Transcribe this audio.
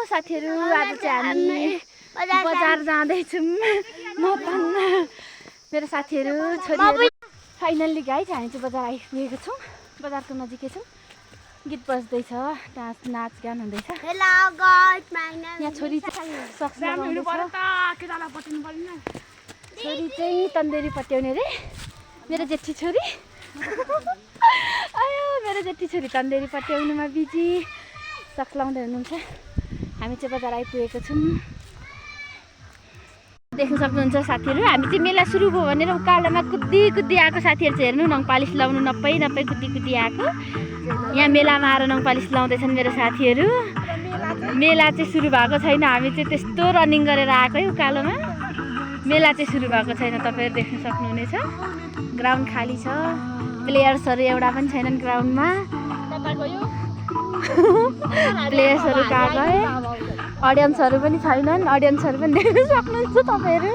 साथीहरू आज चाहिँ हामी बजार जाँदैछौँ म तन्न मेरो साथीहरू छोरीहरू फाइनल्ली गाइज हामी चाहिँ बजार आइपुगेको छौँ बजारको नजिकै छौँ गीत बज्दैछ डान्स नाचगान हुँदैछ यहाँ छोरी सक्स लगाउँदैछ छोरी चाहिँ तन्दुरी पट्याउने रे मेरो जेठी छोरी आयो मेरो जेठी छोरी तन्दुरी पट्याउनुमा बिजी सक्स लाउँदै हुनुहुन्छ हामी चाहिँ बजार आइपुगेको छौँ देख्न सक्नुहुन्छ साथीहरू हामी चाहिँ मेला सुरु भयो भनेर उकालोमा कुद्दी कुद्दी आएको साथीहरू चाहिँ हेर्नु नङ पालिस लाउनु नपाई कुद्दी कुद्दी आएको यहाँ मेलामा आएर नङ पालिस लाउँदैछन् मेरो साथीहरू मेला चाहिँ सुरु भएको छैन हामी चाहिँ त्यस्तो रनिङ गरेर आएको है उकालोमा मेला चाहिँ सुरु भएको छैन तपाईँहरू देख्न सक्नुहुनेछ ग्राउन्ड खाली छ प्लेयर्सहरू एउटा पनि छैनन् ग्राउन्डमा प्लेयर्सहरू कहाँ गए अडियन्सहरू पनि छैनन् अडियन्सहरू पनि देख्न सक्नुहुन्छ तपाईँहरू